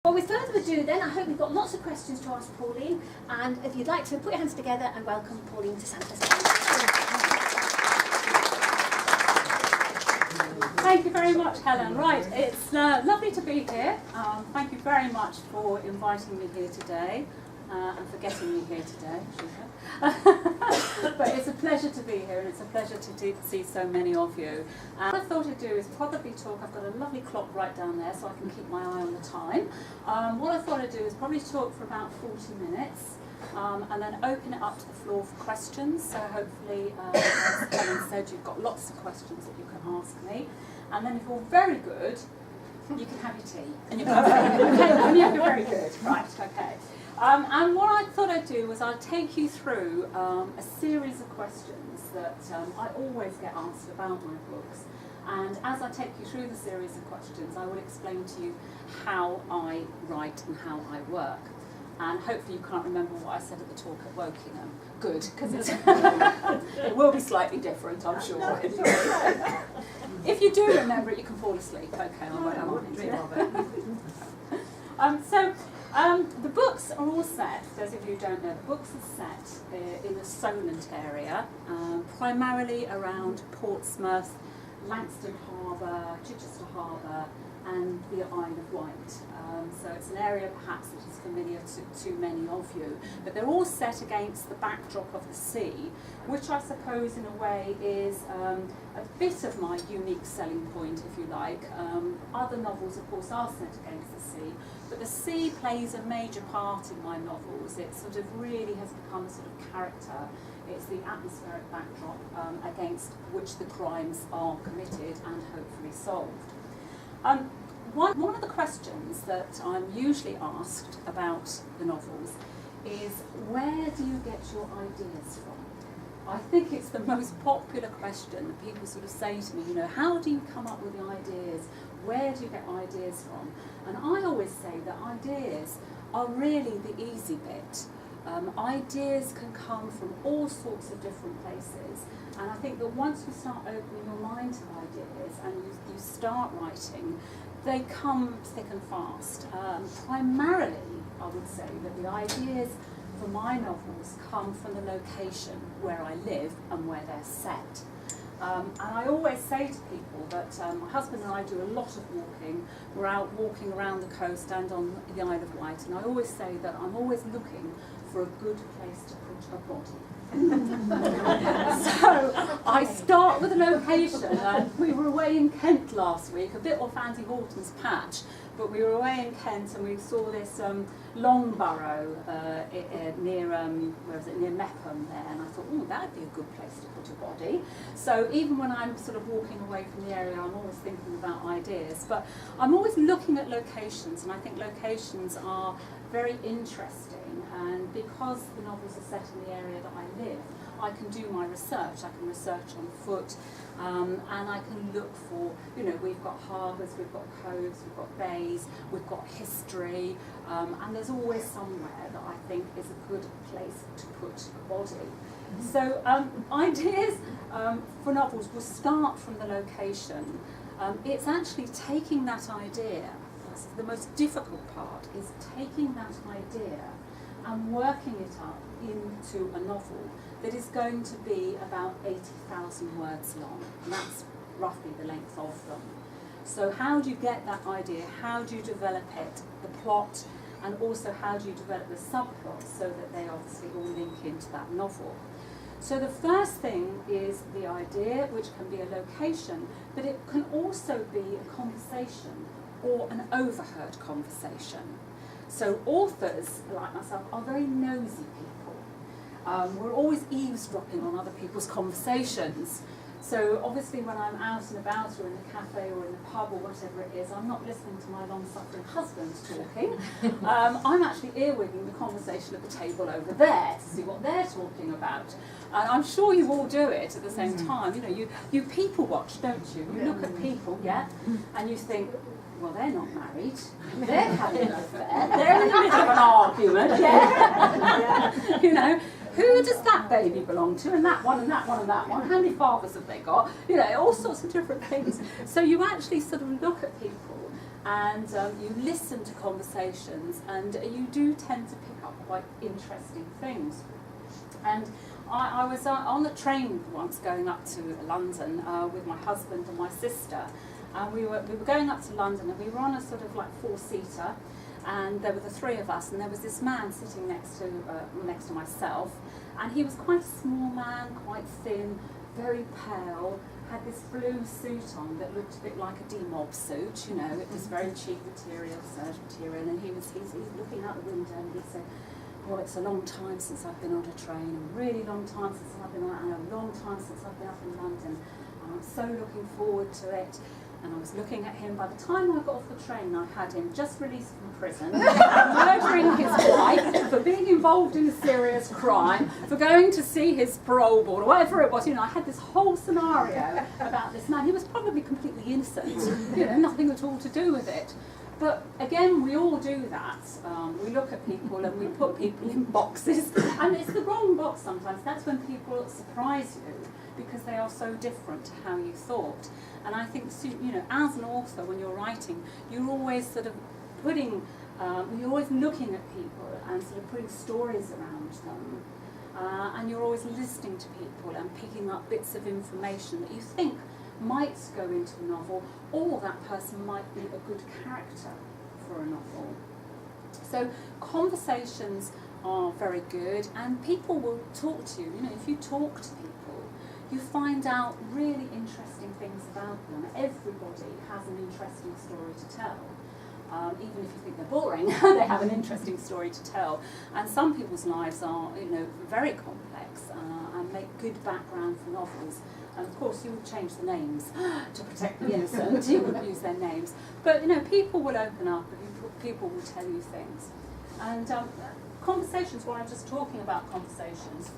Well, with further ado then, I hope we've got lots of questions to ask Pauline, and if you'd like to, put your hands together and welcome Pauline to Santa Fe. Thank you very much, Helen. Right, it's lovely to be here. Thank you very much for inviting me here today, and for getting me here today. But it's a pleasure to be here, and it's a pleasure to see so many of you. What I thought I'd do is probably talk. I've got a lovely clock right down there, so I can keep my eye on the time. What I thought I'd do is probably talk for about 40 minutes. And then open it up to the floor for questions. So hopefully, as Helen said, you've got lots of questions that you can ask me. And then if you're very good, you can have your tea. And you're okay, when you're very good. Right, okay. And what I thought I'd do was I'd take you through a series of questions that I always get asked about my books. And as I take you through the series of questions, I will explain to you how I write and how I work. And hopefully you can't remember what I said at the talk at Wokingham. Good, because it will be slightly different, I'm sure. If you do remember it, you can fall asleep. Okay, I won't dream of it. The books are all set, for those of you who don't know, the books are set in the Solent area, primarily around Portsmouth, Langstone Harbour, Chichester Harbour, and the Isle of Wight. So it's an area perhaps that is familiar to many of you. But they're all set against the backdrop of the sea, which I suppose in a way is a bit of my unique selling point, if you like. Other novels, of course, are set against the sea, but the sea plays a major part in my novels. It sort of really has become a sort of character. It's the atmospheric backdrop against which the crimes are committed and hopefully solved. One of the questions that I'm usually asked about the novels is, where do you get your ideas from? I think it's the most popular question that people sort of say to me, you know, how do you come up with the ideas? Where do you get ideas from? And I always say that ideas are really the easy bit. Ideas can come from all sorts of different places, and I think that once you start opening your mind to ideas and you start writing, they come thick and fast. Primarily, I would say that the ideas for my novels come from the location where I live and where they're set. And I always say to people that my husband and I do a lot of walking. We're out walking around the coast and on the Isle of Wight, and I always say that I'm always looking for a good place to put a body. So I start with a location. We were away in Kent last week, a bit off Andy Horton's patch, but we were away in Kent and we saw this long burrow near where was it, near Mepham there, and I thought, oh, that'd be a good place to put a body. So even when I'm sort of walking away from the area, I'm always thinking about ideas, but I'm always looking at locations, and I think locations are very interesting, and because the novels are set in the area that I live, I can do my research. I can research on foot, and I can look for, you know, we've got harbours, we've got coves, we've got bays, we've got history, and there's always somewhere that I think is a good place to put a body. So ideas for novels will start from the location. It's actually taking that idea. The most difficult part is taking that idea and working it up into a novel that is going to be about 80,000 words long, and that's roughly the length of them. So how do you get that idea? How do you develop it, the plot, and also how do you develop the subplots so that they obviously all link into that novel? So the first thing is the idea, which can be a location, but it can also be a conversation or an overheard conversation. So authors, like myself, are very nosy people. We're always eavesdropping on other people's conversations. So obviously when I'm out and about or in the cafe or in the pub or whatever it is, I'm not listening to my long-suffering husband talking. I'm actually earwigging the conversation at the table over there to see what they're talking about. And I'm sure you all do it at the same time. You know, you people watch, don't you? You look at people, yeah, and you think, well, they're not married, they're having an affair, they're in the middle of an argument, yeah. You know, who does that baby belong to, and that one, and that one, and that one, how many fathers have they got, you know, all sorts of different things. So you actually sort of look at people and you listen to conversations, and you do tend to pick up quite interesting things. And I was on the train once going up to London with my husband and my sister, and we were going up to London, and we were on a sort of like four-seater, and there were the three of us, and there was this man sitting next to myself, and he was quite a small man, quite thin, very pale, had this blue suit on that looked a bit like a demob suit, you know, it was very cheap material, serge material, and he's looking out the window, and he said, "Well, it's a long time since I've been on a train, a really long time since I've been on, and a long time since I've been up in London, and I'm so looking forward to it." And I was looking at him. By the time I got off the train, I had him just released from prison, murdering his wife, for being involved in a serious crime, for going to see his parole board, or whatever it was. You know, I had this whole scenario about this man. He was probably completely innocent, you know, nothing at all to do with it. But again, we all do that. We look at people and we put people in boxes, and it's the wrong box sometimes. That's when people surprise you, because they are so different to how you thought. And I think, you know, as an author, when you're writing, you're always sort of you're always looking at people and sort of putting stories around them. And you're always listening to people and picking up bits of information that you think might go into a novel, or that person might be a good character for a novel. So conversations are very good, and people will talk to you. You know, if you talk to people, you find out really interesting things about them. Everybody has an interesting story to tell. Even if you think they're boring, they have an interesting story to tell. And some people's lives are, you know, very complex and make good background for novels. And of course, you would change the names to protect the innocent. You would use their names. But, you know, people will open up, and people will tell you things. And conversations, while I'm just talking about conversations,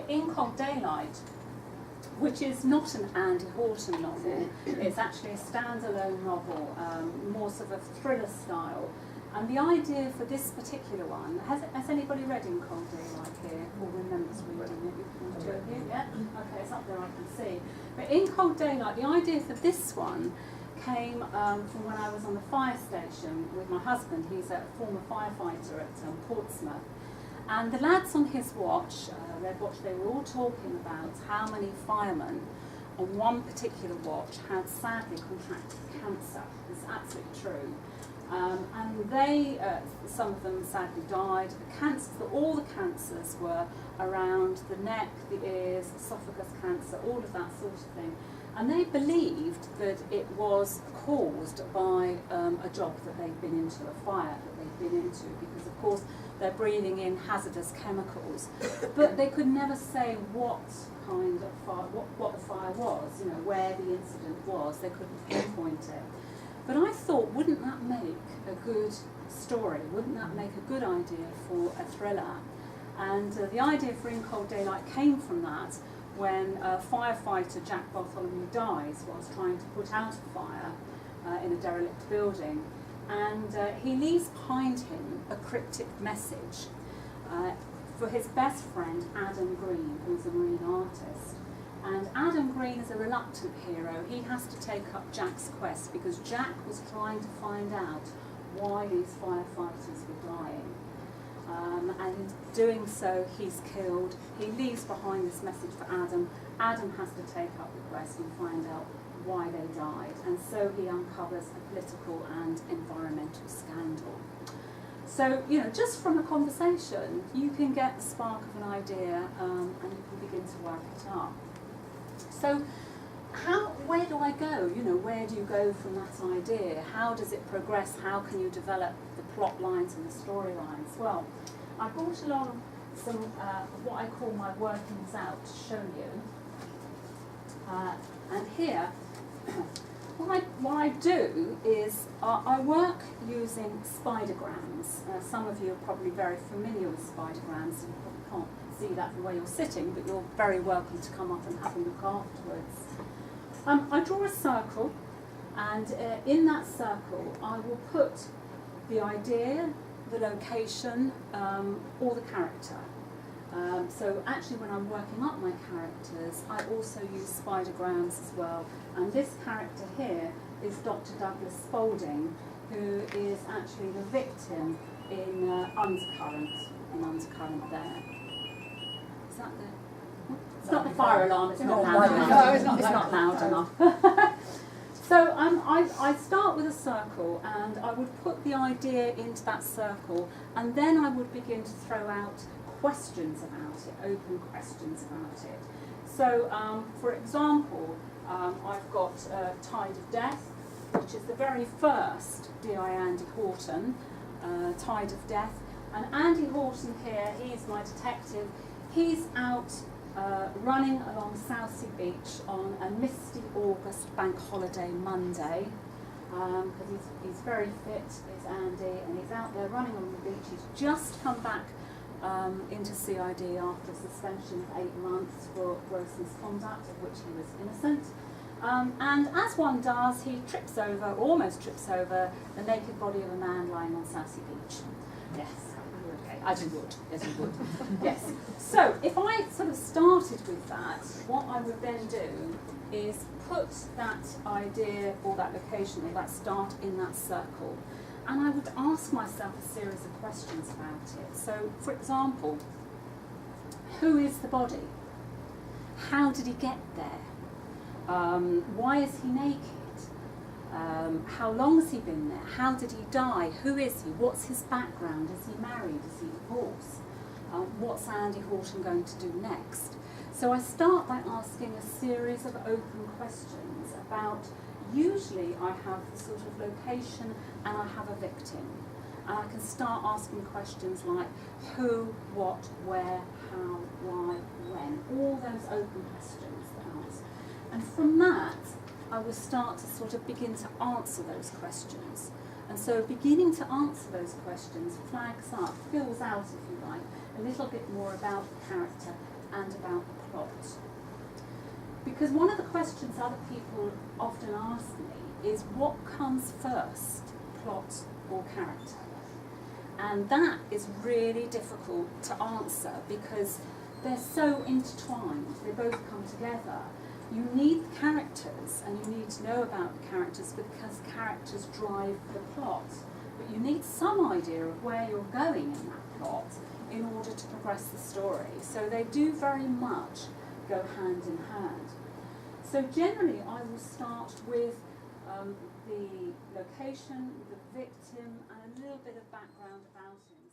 In Cold Daylight, which is not an Andy Horton novel, it's actually a standalone novel, more sort of a thriller style. And the idea for this particular one, has anybody read In Cold Daylight here, or remembers reading it? Two of you, yeah? Okay, it's up there, I can see. But In Cold Daylight, the idea for this one came from when I was on the fire station with my husband. He's a former firefighter at Portsmouth. And the lads on his watch, they were all talking about how many firemen on one particular watch had sadly contracted cancer. It's absolutely true. And they, some of them sadly died. All the cancers were around the neck, the ears, esophagus cancer, all of that sort of thing. And they believed that it was caused by a job that they'd been into, a fire that they'd been into, because of course they're breathing in hazardous chemicals. But they could never say what kind of fire, what the fire was, you know, where the incident was. They couldn't pinpoint it. But I thought, wouldn't that make a good story? Wouldn't that make a good idea for a thriller? And the idea for In Cold Daylight came from that, when firefighter Jack Bartholomew dies whilst trying to put out a fire in a derelict building. And he leaves behind him a cryptic message for his best friend Adam Green, who's a marine artist. And Adam Green is a reluctant hero. He has to take up Jack's quest because Jack was trying to find out why these firefighters were dying. And doing so, he's killed. He leaves behind this message for Adam. Adam has to take up the quest and find out why they died. And so he uncovers a political and environmental scandal. So, you know, just from a conversation, you can get the spark of an idea and you can begin to work it up. So, where do I go? You know, where do you go from that idea? How does it progress? How can you develop the plot lines and the storylines? Well, I brought along some of what I call my workings out to show you. And here, what I do is I work using spidergrams. Some of you are probably very familiar with spidergrams. You probably can't see that from where you're sitting, but you're very welcome to come up and have a look afterwards. I draw a circle, and in that circle I will put the idea, the location, or the character. So actually when I'm working up my characters, I also use spidergrams as well. And this character here is Dr. Douglas Spalding, who is actually the victim in Undercurrent there. Is that the... It's not the fire alarm, it's not loud enough. No, it's not loud enough. So I start with a circle, and I would put the idea into that circle, and then I would begin to throw out questions about it, open questions about it. So, for example, I've got Tide of Death, which is the very first D.I. Andy Horton, Tide of Death. And Andy Horton here, he's my detective. He's out running along Southsea Beach on a misty August bank holiday Monday, because he's very fit, is Andy, and he's out there running on the beach. He's just come back into CID after a suspension of 8 months for gross misconduct, of which he was innocent. And as one does, he almost trips over the naked body of a man lying on Southsea Beach. Yes. Okay, as you would, yes. So if I sort of started with that, what I would then do is put that idea or that location or that start in that circle, and I would ask myself a series of questions about it. So, for example, who is the body? How did he get there? Why is he naked? How long has he been there? How did he die? Who is he? What's his background? Is he married? Is he divorced? What's Andy Horton going to do next? So I start by asking a series of open questions about, usually I have the sort of location and I have a victim. And I can start asking questions like who, what, where, how, why, when, all those open questions that I ask. And from that, I will start to sort of begin to answer those questions. And so beginning to answer those questions flags up, fills out, if you like, a little bit more about the character and about the plot. Because one of the questions other people often ask me is, what comes first, plot or character? And that is really difficult to answer because they're so intertwined, they both come together. You need the characters, and you need to know about the characters because characters drive the plot. But you need some idea of where you're going in that plot in order to progress the story. So they do very much go hand in hand. So generally I will start with the location, the victim, and a little bit of background about him.